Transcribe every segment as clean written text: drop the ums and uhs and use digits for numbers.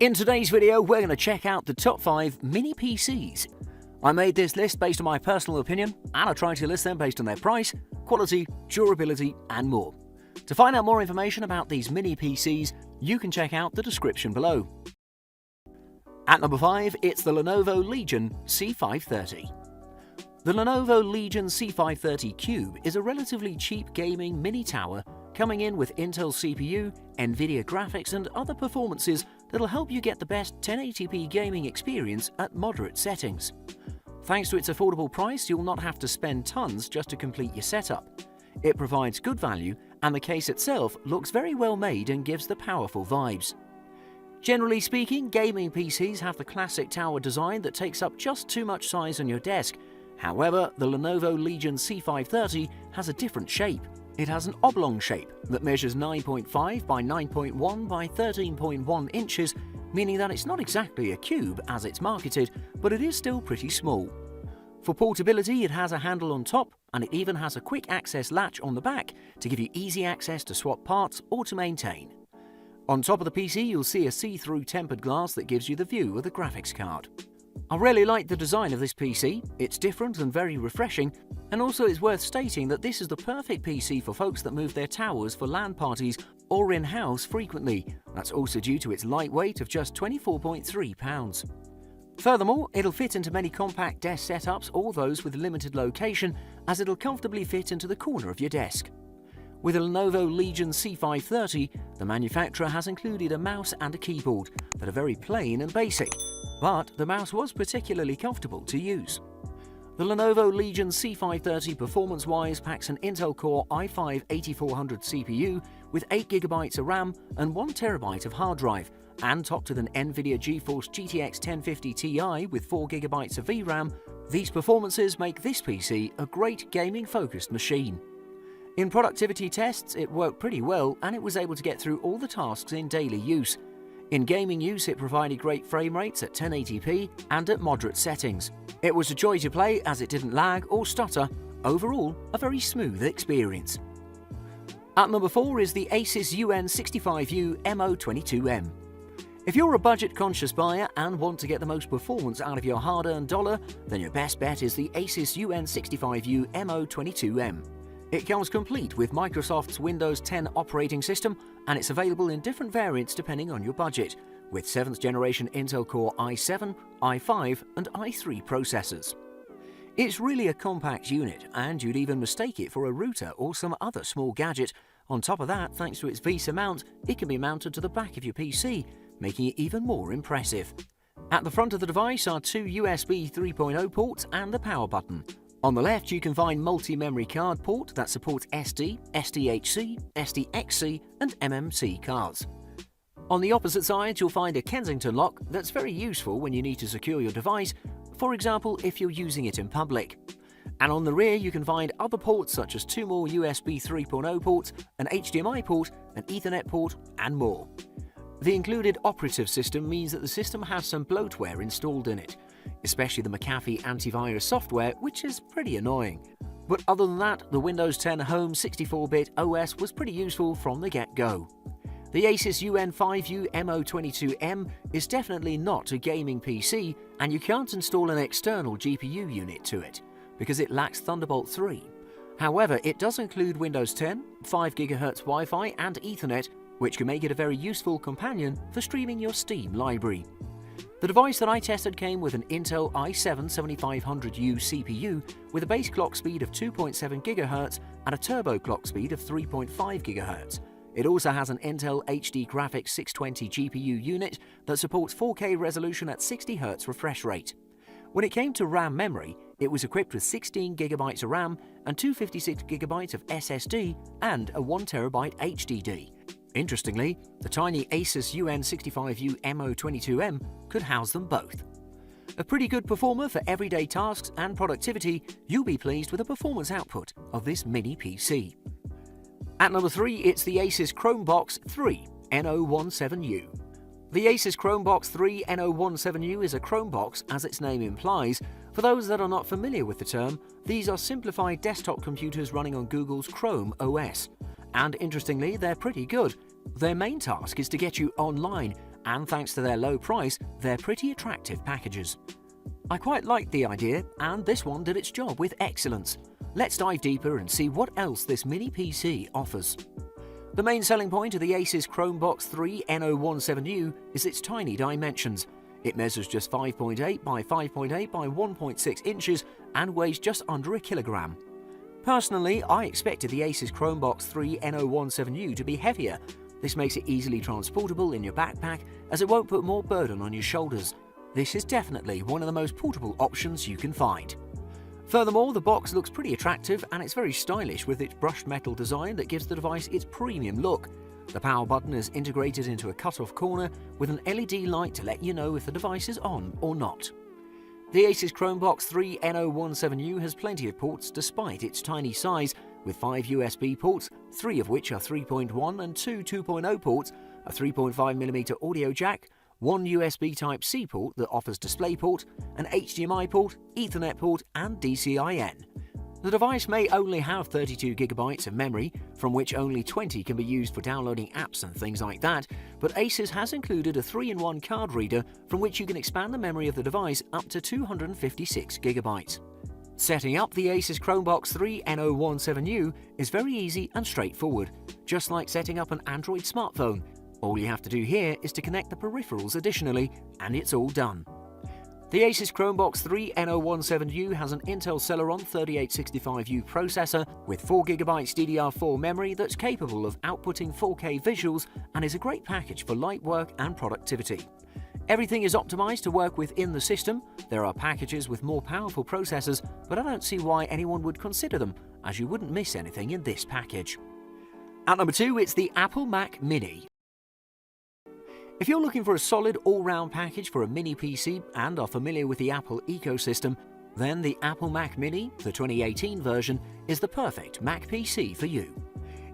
In today's video, we're going to check out the top 5 mini PCs. I made this list based on my personal opinion, and I tried to list them based on their price, quality, durability, and more. To find out more information about these mini PCs, you can check out the description below. At number 5, it's the Lenovo Legion C530. The Lenovo Legion C530 Cube is a relatively cheap gaming mini tower coming in with Intel CPU, Nvidia graphics, and other performances that'll help you get the best 1080p gaming experience at moderate settings. Thanks to its affordable price, you'll not have to spend tons just to complete your setup. It provides good value, and the case itself looks very well made and gives the powerful vibes. Generally speaking, gaming PCs have the classic tower design that takes up just too much size on your desk. However, the Lenovo Legion C530 has a different shape. It has an oblong shape that measures 9.5 by 9.1 by 13.1 inches, meaning that it's not exactly a cube as it's marketed, but it is still pretty small. For portability, it has a handle on top, and it even has a quick access latch on the back to give you easy access to swap parts or to maintain. On top of the PC, you'll see a see-through tempered glass that gives you the view of the graphics card. I really like the design of this PC. It's different and very refreshing, and also it's worth stating that this is the perfect PC for folks that move their towers for LAN parties or in-house frequently. That's also due to its light weight of just 24.3 pounds. Furthermore, it'll fit into many compact desk setups or those with limited location, as it'll comfortably fit into the corner of your desk. With the Lenovo Legion C530, the manufacturer has included a mouse and a keyboard that are very plain and basic, but the mouse was particularly comfortable to use. The Lenovo Legion C530 performance-wise packs an Intel Core i5-8400 CPU with 8GB of RAM and 1TB of hard drive, and topped with an Nvidia GeForce GTX 1050 Ti with 4GB of VRAM. These performances make this PC a great gaming-focused machine. In productivity tests, it worked pretty well, and it was able to get through all the tasks in daily use. In gaming use, it provided great frame rates at 1080p and at moderate settings. It was a joy to play as it didn't lag or stutter. Overall, a very smooth experience. At number 4 is the Asus UN65U MO22M. If you're a budget-conscious buyer and want to get the most performance out of your hard-earned dollar, then your best bet is the Asus UN65U MO22M. It comes complete with Microsoft's Windows 10 operating system, and it's available in different variants depending on your budget, with 7th generation Intel Core i7, i5 and i3 processors. It's really a compact unit, and you'd even mistake it for a router or some other small gadget. On top of that, thanks to its VESA mount, it can be mounted to the back of your PC, making it even more impressive. At the front of the device are 2 USB 3.0 ports and the power button. On the left, you can find multi-memory card port that supports SD, SDHC, SDXC, and MMC cards. On the opposite side, you'll find a Kensington lock that's very useful when you need to secure your device, for example if you're using it in public. And on the rear, you can find other ports such as 2 more USB 3.0 ports, an HDMI port, an Ethernet port, and more. The included operative system means that the system has some bloatware installed in it, especially the McAfee antivirus software, which is pretty annoying. But other than that, the Windows 10 Home 64-bit OS was pretty useful from the get-go. The Asus UN5U MO22M is definitely not a gaming PC, and you can't install an external GPU unit to it, because it lacks Thunderbolt 3. However, it does include Windows 10, 5GHz Wi-Fi and Ethernet, which can make it a very useful companion for streaming your Steam library. The device that I tested came with an Intel i7-7500U CPU with a base clock speed of 2.7 GHz and a turbo clock speed of 3.5 GHz. It also has an Intel HD Graphics 620 GPU unit that supports 4K resolution at 60Hz refresh rate. When it came to RAM memory, it was equipped with 16GB of RAM and 256GB of SSD and a 1TB HDD. Interestingly, the tiny Asus UN65U MO22M could house them both. A pretty good performer for everyday tasks and productivity, you'll be pleased with the performance output of this mini PC. At number 3, it's the Asus Chromebox 3 NO17U. The Asus Chromebox 3 NO17U is a Chromebox, as its name implies. For those that are not familiar with the term, these are simplified desktop computers running on Google's Chrome OS. And interestingly, they're pretty good. Their main task is to get you online, and thanks to their low price, they're pretty attractive packages. I quite liked the idea, and this one did its job with excellence. Let's dive deeper and see what else this mini PC offers. The main selling point of the Asus Chromebox 3 N017U is its tiny dimensions. It measures just 5.8 by 5.8 by 1.6 inches and weighs just under a kilogram. Personally, I expected the Asus Chromebox 3 N017U to be heavier. This makes it easily transportable in your backpack as it won't put more burden on your shoulders. This is definitely one of the most portable options you can find. Furthermore, the box looks pretty attractive and it's very stylish with its brushed metal design that gives the device its premium look. The power button is integrated into a cut-off corner with an LED light to let you know if the device is on or not. The Asus Chromebox 3 N017U has plenty of ports despite its tiny size, with 5 USB ports, 3 of which are 3.1 and 2 2.0 ports, a 3.5mm audio jack, 1 USB Type-C port that offers DisplayPort, an HDMI port, Ethernet port and DCI-N. The device may only have 32GB of memory, from which only 20 can be used for downloading apps and things like that, but Asus has included a 3-in-1 card reader from which you can expand the memory of the device up to 256GB. Setting up the Asus Chromebox 3 N017U is very easy and straightforward, just like setting up an Android smartphone. All you have to do here is to connect the peripherals additionally, and it's all done. The Asus Chromebox 3 N017U has an Intel Celeron 3865U processor with 4GB DDR4 memory that's capable of outputting 4K visuals and is a great package for light work and productivity. Everything is optimized to work within the system. There are packages with more powerful processors, but I don't see why anyone would consider them, as you wouldn't miss anything in this package. At number 2, it's the Apple Mac Mini. If you're looking for a solid all-round package for a mini PC and are familiar with the Apple ecosystem, then the Apple Mac Mini, the 2018 version, is the perfect Mac PC for you.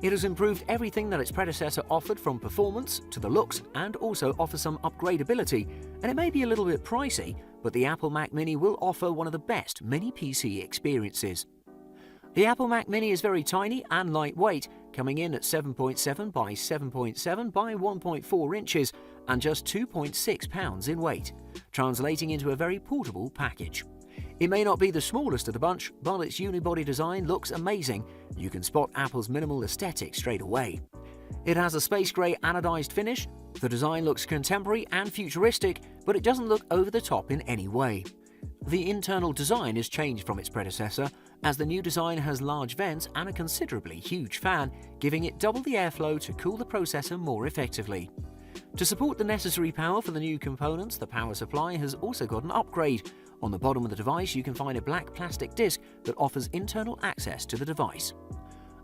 It has improved everything that its predecessor offered, from performance to the looks, and also offers some upgradability, and it may be a little bit pricey, but the Apple Mac Mini will offer one of the best mini PC experiences. The Apple Mac Mini is very tiny and lightweight, coming in at 7.7 by 7.7 by 1.4 inches and just 2.6 pounds in weight, translating into a very portable package. It may not be the smallest of the bunch, but its unibody design looks amazing. You can spot Apple's minimal aesthetic straight away. It has a space grey anodized finish. The design looks contemporary and futuristic, but it doesn't look over the top in any way. The internal design is changed from its predecessor, as the new design has large vents and a considerably huge fan, giving it double the airflow to cool the processor more effectively. To support the necessary power for the new components, the power supply has also got an upgrade. On the bottom of the device, you can find a black plastic disc that offers internal access to the device.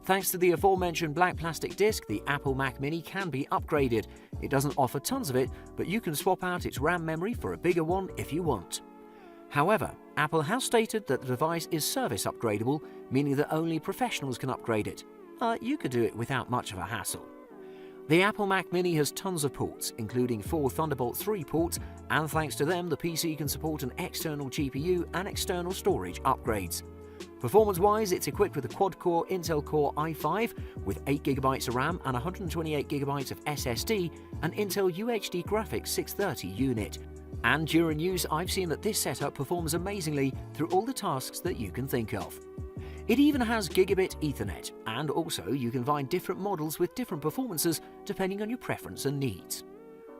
Thanks to the aforementioned black plastic disc, the Apple Mac Mini can be upgraded. It doesn't offer tons of it, but you can swap out its RAM memory for a bigger one if you want. However, Apple has stated that the device is service upgradable, meaning that only professionals can upgrade it. You could do it without much of a hassle. The Apple Mac Mini has tons of ports, including 4 Thunderbolt 3 ports, and thanks to them, the PC can support an external GPU and external storage upgrades. Performance-wise, it's equipped with a quad-core Intel Core i5 with 8GB of RAM and 128GB of SSD, and Intel UHD Graphics 630 unit. And during use, I've seen that this setup performs amazingly through all the tasks that you can think of. It even has Gigabit Ethernet, and also you can find different models with different performances depending on your preference and needs.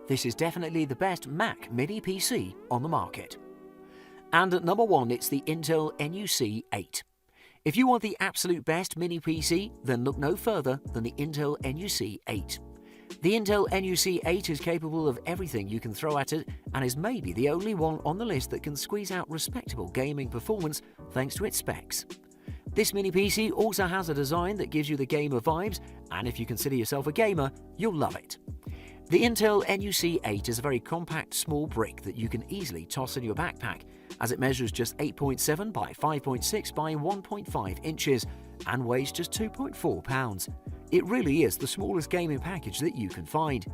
This is definitely the best Mac Mini PC on the market. And at number 1, it's the Intel NUC8. If you want the absolute best mini PC, then look no further than the Intel NUC8. The Intel NUC8 is capable of everything you can throw at it and is maybe the only one on the list that can squeeze out respectable gaming performance thanks to its specs. This mini PC also has a design that gives you the gamer vibes, and if you consider yourself a gamer, you'll love it. The Intel NUC8 is a very compact small brick that you can easily toss in your backpack, as it measures just 8.7 by 5.6 by 1.5 inches and weighs just 2.4 pounds. It really is the smallest gaming package that you can find.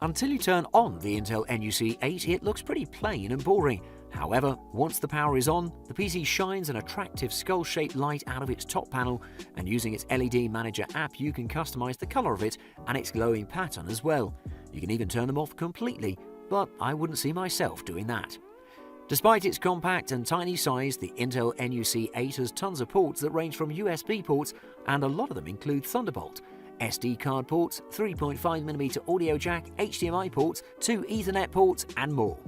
Until you turn on the Intel NUC8, it looks pretty plain and boring. However, once the power is on, the PC shines an attractive skull-shaped light out of its top panel, and using its LED Manager app, you can customize the color of it and its glowing pattern as well. You can even turn them off completely, but I wouldn't see myself doing that. Despite its compact and tiny size, the Intel NUC8 has tons of ports that range from USB ports, and a lot of them include Thunderbolt, SD card ports, 3.5mm audio jack, HDMI ports, 2 Ethernet ports, and more.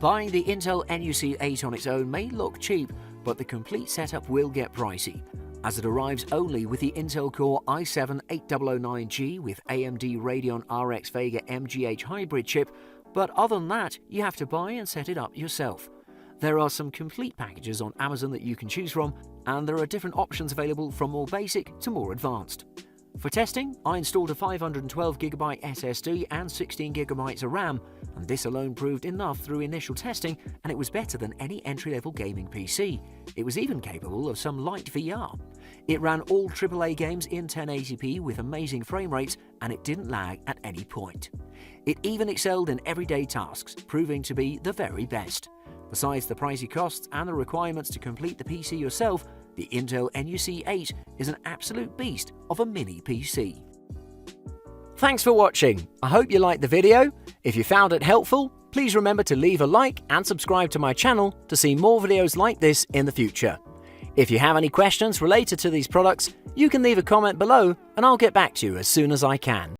Buying the Intel NUC8 on its own may look cheap, but the complete setup will get pricey, as it arrives only with the Intel Core i7-8009G with AMD Radeon RX Vega MGH hybrid chip, but other than that, you have to buy and set it up yourself. There are some complete packages on Amazon that you can choose from, and there are different options available from more basic to more advanced. For testing, I installed a 512GB SSD and 16GB of RAM, and this alone proved enough through initial testing, and it was better than any entry-level gaming PC. It was even capable of some light VR. It ran all AAA games in 1080p with amazing frame rates, and it didn't lag at any point. It even excelled in everyday tasks, proving to be the very best. Besides the pricey costs and the requirements to complete the PC yourself, the Intel NUC8 is an absolute beast of a mini PC. Thanks for watching. I hope you liked the video. If you found it helpful, please remember to leave a like and subscribe to my channel to see more videos like this in the future. If you have any questions related to these products, you can leave a comment below and I'll get back to you as soon as I can.